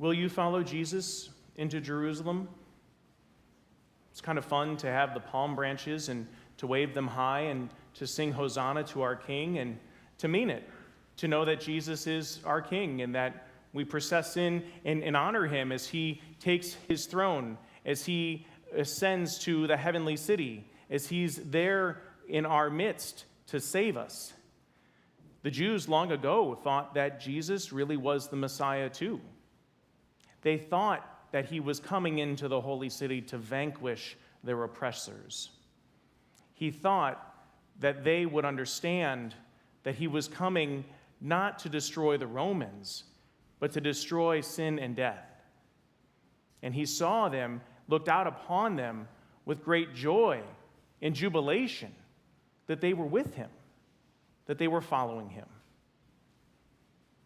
Will you follow Jesus into Jerusalem? It's kind of fun to have the palm branches and to wave them high and to sing Hosanna to our King and to mean it, to know that Jesus is our King and that we process in and honor him as he takes his throne, as he ascends to the heavenly city, as he's there in our midst to save us. The Jews long ago thought that Jesus really was the Messiah too. They thought that he was coming into the holy city to vanquish their oppressors. He thought that they would understand that he was coming not to destroy the Romans, but to destroy sin and death. And he saw them, looked out upon them with great joy and jubilation that they were with him, that they were following him.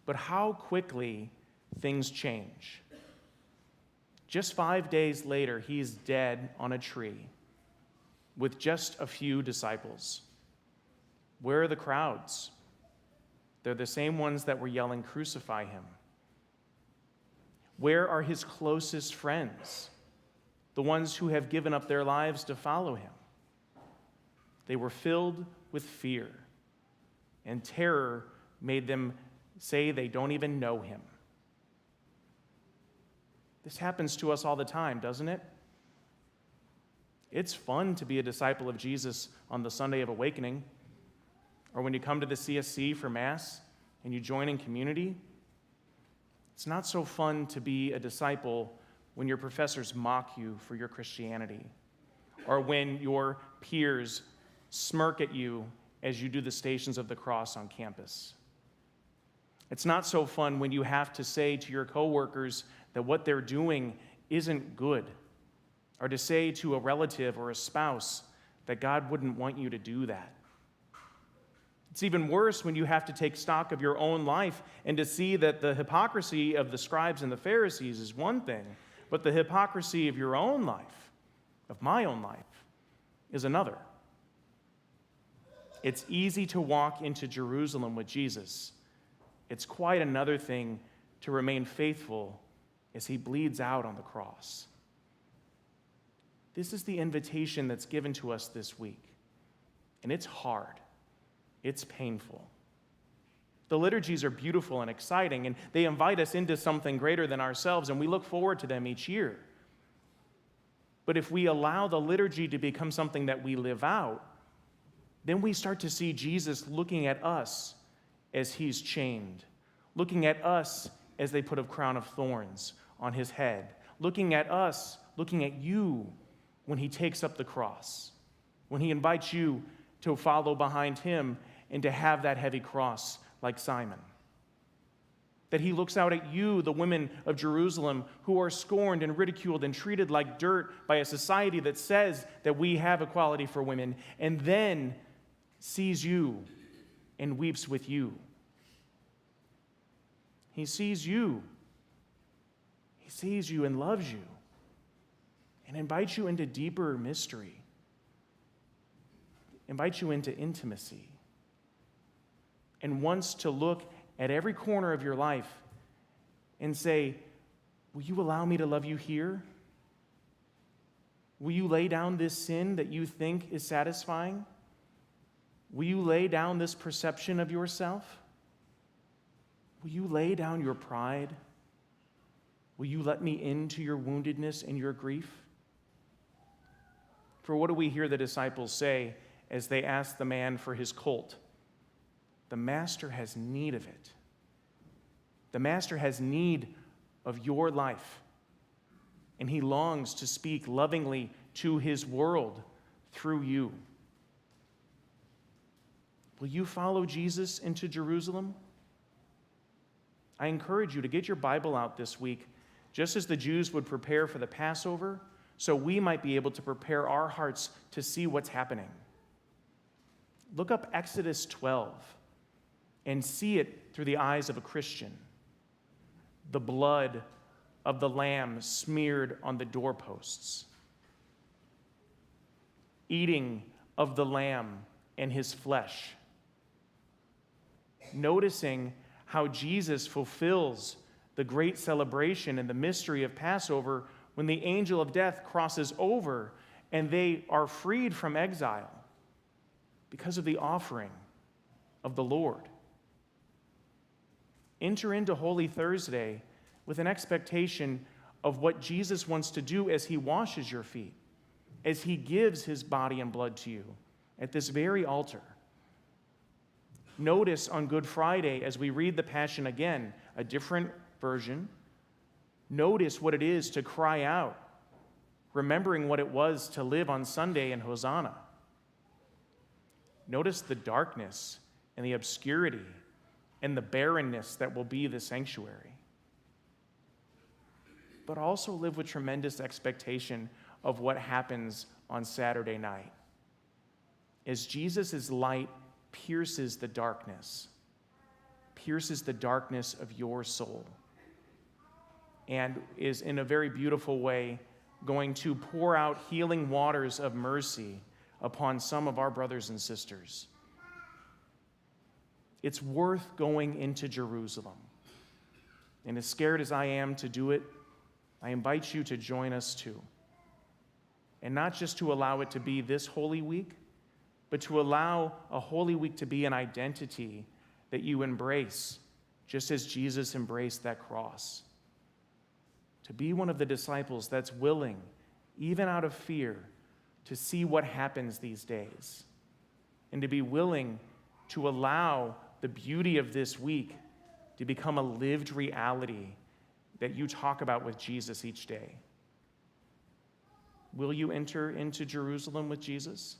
But how quickly things change. Just 5 days later, he's dead on a tree with just a few disciples. Where are the crowds? They're the same ones that were yelling, "Crucify him." Where are his closest friends? The ones who have given up their lives to follow him. They were filled with fear, and terror made them say they don't even know him. This happens to us all the time, doesn't it? It's fun to be a disciple of Jesus on the Sunday of Awakening, or when you come to the CSC for Mass and you join in community. It's not so fun to be a disciple when your professors mock you for your Christianity, or when your peers smirk at you as you do the Stations of the Cross on campus. It's not so fun when you have to say to your coworkers that what they're doing isn't good, or to say to a relative or a spouse that God wouldn't want you to do that. It's even worse when you have to take stock of your own life and to see that the hypocrisy of the scribes and the Pharisees is one thing, but the hypocrisy of your own life, of my own life, is another. It's easy to walk into Jerusalem with Jesus. It's quite another thing to remain faithful as he bleeds out on the cross. This is the invitation that's given to us this week, and it's hard. It's painful. The liturgies are beautiful and exciting, and they invite us into something greater than ourselves, and we look forward to them each year. But if we allow the liturgy to become something that we live out, then we start to see Jesus looking at us as he's chained, looking at us as they put a crown of thorns on his head, looking at us, looking at you when he takes up the cross, when he invites you to follow behind him and to have that heavy cross like Simon. That he looks out at you, the women of Jerusalem, who are scorned and ridiculed and treated like dirt by a society that says that we have equality for women, and then sees you and weeps with you. He sees you. He sees you and loves you and invites you into deeper mystery, invites you into intimacy, and wants to look at every corner of your life and say, will you allow me to love you here? Will you lay down this sin that you think is satisfying? Will you lay down this perception of yourself? Will you lay down your pride? Will you let me into your woundedness and your grief? For what do we hear the disciples say as they ask the man for his colt? The master has need of it. The master has need of your life, and he longs to speak lovingly to his world through you. Will you follow Jesus into Jerusalem? I encourage you to get your Bible out this week, just as the Jews would prepare for the Passover, so we might be able to prepare our hearts to see what's happening. Look up Exodus 12 and see it through the eyes of a Christian. The blood of the lamb smeared on the doorposts. Eating of the lamb and his flesh. Noticing how Jesus fulfills the great celebration and the mystery of Passover when the angel of death crosses over and they are freed from exile because of the offering of the Lord. Enter into Holy Thursday with an expectation of what Jesus wants to do as he washes your feet, as he gives his body and blood to you at this very altar. Notice on Good Friday, as we read the Passion again, a different version, notice what it is to cry out, remembering what it was to live on Sunday in Hosanna. Notice the darkness and the obscurity and the barrenness that will be the sanctuary. But also live with tremendous expectation of what happens on Saturday night. As Jesus' light pierces the darkness of your soul, and is in a very beautiful way going to pour out healing waters of mercy upon some of our brothers and sisters. It's worth going into Jerusalem. And as scared as I am to do it, I invite you to join us too. And not just to allow it to be this Holy Week, but to allow a Holy Week to be an identity that you embrace, just as Jesus embraced that cross. To be one of the disciples that's willing, even out of fear, to see what happens these days. And to be willing to allow the beauty of this week to become a lived reality that you talk about with Jesus each day. Will you enter into Jerusalem with Jesus?